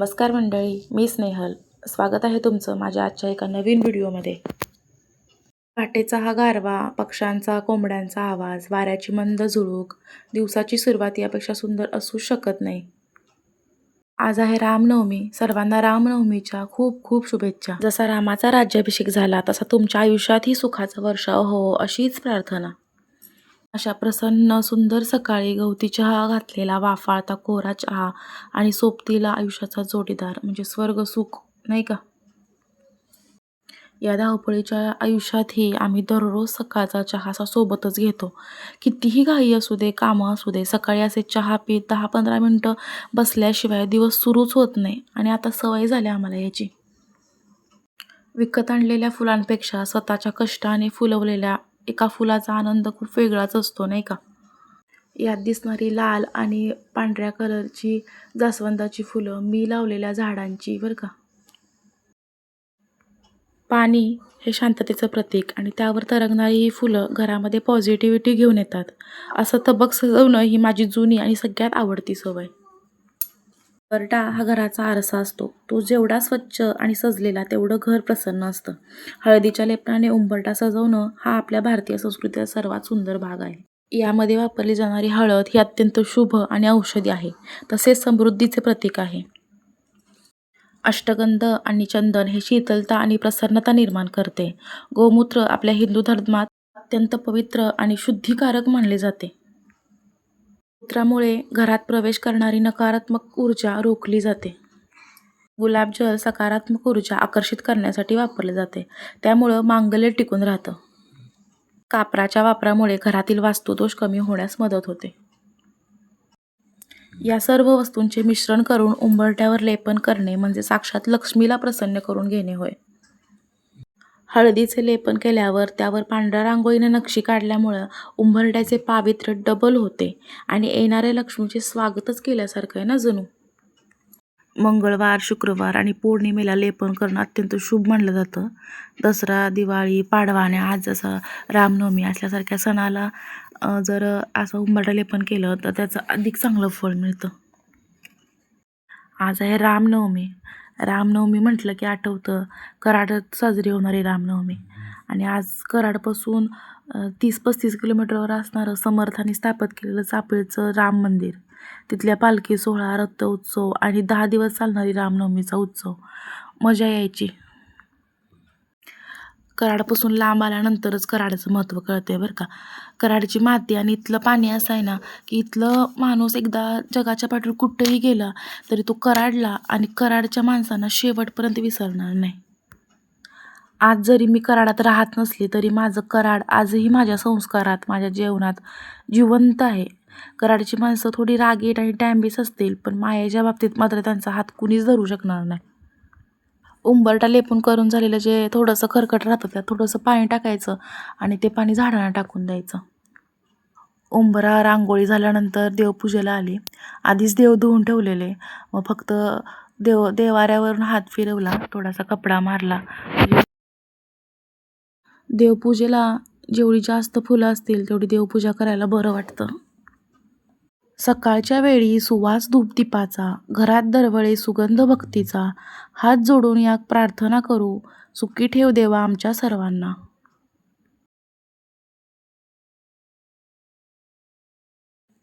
नमस्कार मंडळी, मी स्नेहल. स्वागत आहे तुमचं माझ्या आजच्या एका नवीन व्हिडिओमध्ये. पहाटेचा हा गारवा, पक्ष्यांचा, कोंबड्यांचा आवाज, वाऱ्याची मंद झुळूक, दिवसाची सुरुवात यापेक्षा सुंदर असू शकत नाही. आज आहे रामनवमी. सर्वांना रामनवमीच्या खूप खूप शुभेच्छा. जसा रामाचा राज्याभिषेक झाला तसा तुमच्या आयुष्यातही सुखाचा वर्षाव हो अशीच प्रार्थना. अशा प्रसन्न सुंदर सकाळी गवती चहा घातलेला वाफाळता कोरा चहा आणि सोबतीला आयुष्याचा जोडीदार म्हणजे स्वर्ग सुख, नाही का? या धावपळीच्या आयुष्यातही आम्ही दररोज सकाळचा चहा सोबतच घेतो. कितीही घाई असू दे, कामं असू दे, सकाळी असे चहा पीत 10-15 मिनटं बसल्याशिवाय दिवस सुरूच होत नाही आणि आता सवय झाली आम्हाला याची. विकत आणलेल्या फुलांपेक्षा स्वतःच्या कष्टाने फुलवलेल्या एका फुलाचा आनंद खूप वेगळाच असतो, नाही का? यात दिसणारी लाल आणि पांढऱ्या कलरची जास्वंदाची फुलं मी लावलेल्या झाडांची बरं का. पाणी हे शांततेचं प्रतीक आणि त्यावर तरंगणारी ही फुलं घरामध्ये पॉझिटिव्हिटी घेऊन येतात. असं तबक सजवणं ही माझी जुनी आणि सगळ्यात आवडती सवय. उंबरठा हा घराचा आरसा असतो. तो जेवढा स्वच्छ आणि सजलेला तेवढं घर प्रसन्न असतं. हळदीच्या लेपनाने उंबरठा सजवणं हा आपल्या भारतीय संस्कृतीचा सर्वात सुंदर भाग आहे. यामध्ये वापरली जाणारी हळद ही अत्यंत शुभ आणि औषधी आहे, तसेच समृद्धीचे प्रतीक आहे. अष्टगंध आणि चंदन हे शीतलता आणि प्रसन्नता निर्माण करते. गोमूत्र आपल्या हिंदू धर्मात अत्यंत पवित्र आणि शुद्धीकारक मानले जाते. मूत्रामुळे घरात प्रवेश करणारी नकारात्मक ऊर्जा रोखली जाते. गुलाबजल सकारात्मक ऊर्जा आकर्षित करण्यासाठी वापरले जाते, त्यामुळं मांगल्य टिकून राहतं. कापराच्या वापरामुळे घरातील वास्तुदोष कमी होण्यास मदत होते. या सर्व वस्तूंचे मिश्रण करून उंबरठ्यावर लेपन करणे म्हणजे साक्षात लक्ष्मीला प्रसन्न करून घेणे होय. हळदीचे लेपन केल्यावर त्यावर पांढऱ्या रांगोळीने नक्षी काढल्यामुळं उंबरठ्याचे पावित्र्य डबल होते आणि येणाऱ्या लक्ष्मीचे स्वागतच केल्यासारखं आहे ना जणू. मंगळवार, शुक्रवार आणि पौर्णिमेला लेपन करणं अत्यंत शुभ मानलं जातं. दसरा, दिवाळी, पाडवा आणि आज जसं रामनवमी असल्यासारख्या सणाला जर असं उंबरठा लेपन केलं तर त्याचं अधिक चांगलं फळ मिळतं. आज आहे रामनवमी. रामनवमी म्हटलं की आठवतं कराडात साजरी होणारी रामनवमी. आणि आज कराडपासून 30-35 किलोमीटरवर असणारं समर्थांनी स्थापित केलेलं चापेळचं राम मंदिर, तिथल्या पालखी सोहळा, रथ उत्सव आणि 10 दिवस चालणारी रामनवमीचा उत्सव, मजा यायची. कराडपासून लांब आल्यानंतरच कराडाचं महत्त्व कळते बरं का. कराडची माती आणि इथलं पाणी असं आहे ना की इथलं माणूस एकदा जगाच्या पाठीवर कुठंही गेला तरी तो कराडला आणि कराडच्या माणसांना शेवटपर्यंत विसरणार नाही. आज जरी मी कराडात राहत नसली तरी माझं कराड आजही माझ्या संस्कारात, माझ्या जेवणात जिवंत आहे. कराडची माणसं थोडी रागीट आणि टॅम्बीस असतील, पण मायेच्या बाबतीत मात्र त्यांचा हात कुणीच धरू शकणार नाही. उंबरठा लेपून करून झालेलं जे थोडंसं खरकट राहतं त्यात थोडंसं पाणी टाकायचं आणि ते पाणी झाडांना टाकून द्यायचं. उंबरा रांगोळी झाल्यानंतर देवपूजेला आली. आधीच देव धुवून ठेवलेले, मग फक्त देवाऱ्यावरून हात फिरवला, थोडासा कपडा मारला. देवपूजेला जेवढी जास्त फुलं असतील तेवढी देवपूजा करायला बरं वाटतं. सकाळच्या वेळी सुवास धूपदीपाचा, घरात दरवळे सुगंध भक्तीचा, हात जोडून या प्रार्थना करू, सुखी ठेव देवा आमच्या सर्वांना.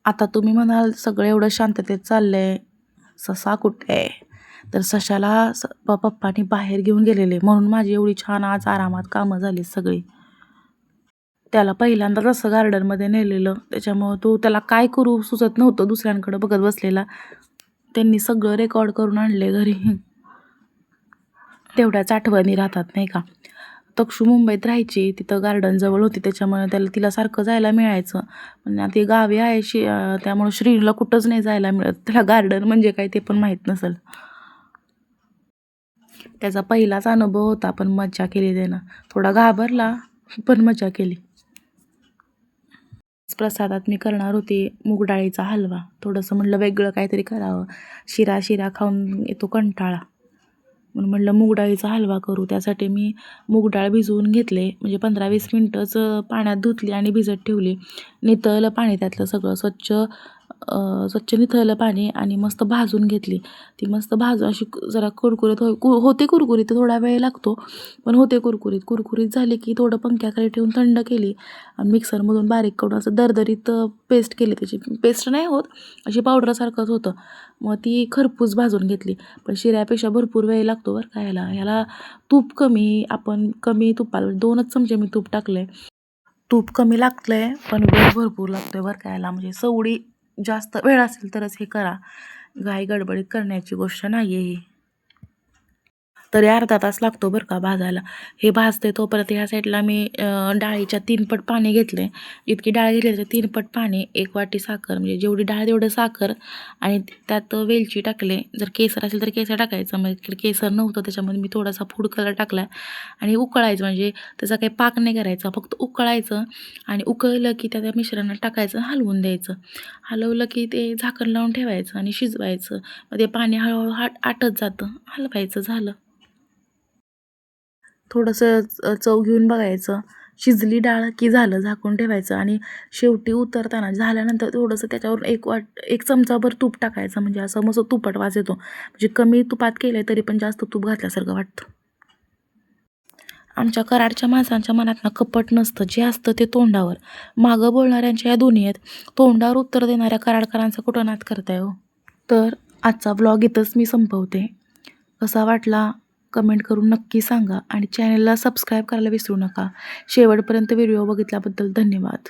आता तुम्ही म्हणाल सगळं एवढं शांततेत चाललंय, ससा कुठे? तर सशाला पप्पांनी बाहेर घेऊन गेलेले म्हणून माझी एवढी छान आज आरामात कामं झाली सगळी. त्याला पहिल्यांदाच असं गार्डनमध्ये नेलेलं, त्याच्यामुळं त्याला काय करू सुचत नव्हतं, दुसऱ्यांकडे बघत बसलेला. त्यांनी सगळं रेकॉर्ड करून आणले घरी. तेवढ्याच आठवणी राहतात नाही का. तक्षू मुंबईत राहायची, तिथं गार्डन जवळ होती त्याच्यामुळे तिला सारखं जायला मिळायचं. पण आता ती गावी आहे त्यामुळं श्रीला कुठंच नाही जायला मिळत. त्याला गार्डन म्हणजे काय ते पण माहीत नसेल. त्याचा पहिलाच अनुभव होता, पण मजा केली त्यानं. थोडा घाबरला पण मजा केली. प्रसादात मी करणार होती मूग डाळीचा हलवा. थोडंसं म्हटलं वेगळं काहीतरी करावं, शिरा खाऊन येतो कंटाळा, म्हणून म्हटलं मूग डाळीचा हलवा करू. त्यासाठी मी मूग डाळ भिजवून घेतले, म्हणजे 15-20 मिनटंच पाण्यात धुतली आणि भिजत ठेवली. नितळलं पाणी त्यातलं सगळं स्वच्छ स्वच्छ निथळलं पाणी आणि मस्त भाजून घेतली. ती मस्त भाजून अशी जरा कुरकुरीत होते कुरकुरीत, थोडा वेळ लागतो पण होते कुरकुरीत. कुरकुरीत झाली की थोडं पंख्याखाली ठेवून थंड केली आणि मिक्सरमधून बारीक करून असं दरदरीत पेस्ट केली. त्याची पेस्ट नाही होत, अशी पावडरसारखंच होतं. मग ती खरपूस भाजून घेतली. पण शिऱ्यापेक्षा भरपूर वेळ लागतो बरं का ह्याला तूप कमी, आपण कमी तुपाला 2च चमचे मी तूप टाकलं आहे. तूप कमी लागतं आहे पण वेळ भरपूर लागतो आहे बरं का म्हणजे सवडी जास्त वेळ असेल तरच हे करा. घाई गडबडीत करण्याची गोष्ट नाही आहे ही. तरी अर्धा तास लागतो बरं का भाजायला. हे भाजते तोपर्यंत ह्या साईडला मी डाळीच्या 3 पट पाणी घेतले. जितकी डाळ घेतली त्याच्या 3 पट पाणी, 1 वाटी साखर, म्हणजे जेवढी डाळ तेवढं साखर आणि त्यात वेलची टाकले. जर केसर असेल तर केसर टाकायचं. मग इकडे केसर नव्हतं त्याच्यामध्ये मी थोडासा फूड कलर टाकला आणि उकळायचं. म्हणजे त्याचा काही पाक नाही करायचा, फक्त उकळायचं आणि उकळलं की त्या मिश्रणात टाकायचं, हलवून द्यायचं. हलवलं की ते झाकण लावून ठेवायचं आणि शिजवायचं. मग ते पाणी हळूहळू आटत जातं, हलवायचं, झालं. थोडंसं चव घेऊन बघायचं. शिजली डाळ की झालं, झाकून ठेवायचं आणि शेवटी उतरताना झाल्यानंतर थोडंसं त्याच्यावर 1 चमचाभर तूप टाकायचं. म्हणजे असं मस्त तुपट वास येतो. म्हणजे कमी तुपात केलं तरी पण जास्त तूप घातल्यासारखं वाटतं. आमच्या कराडच्या माणसांच्या मनात ना कपट नसतं, जे असतं ते तोंडावर. मागं बोलणाऱ्यांच्या या दुनियेत तोंडावर उत्तर देणाऱ्या कराडकरांचा कुठं नाद करताय हो. तर आजचा व्लॉग इथंच मी संपवते. कसा वाटला कमेंट करून नक्की सांगा आणि चॅनलला सबस्क्राईब करायला विसरू नका. शेवटपर्यंत व्हिडिओ बघितल्याबद्दल धन्यवाद.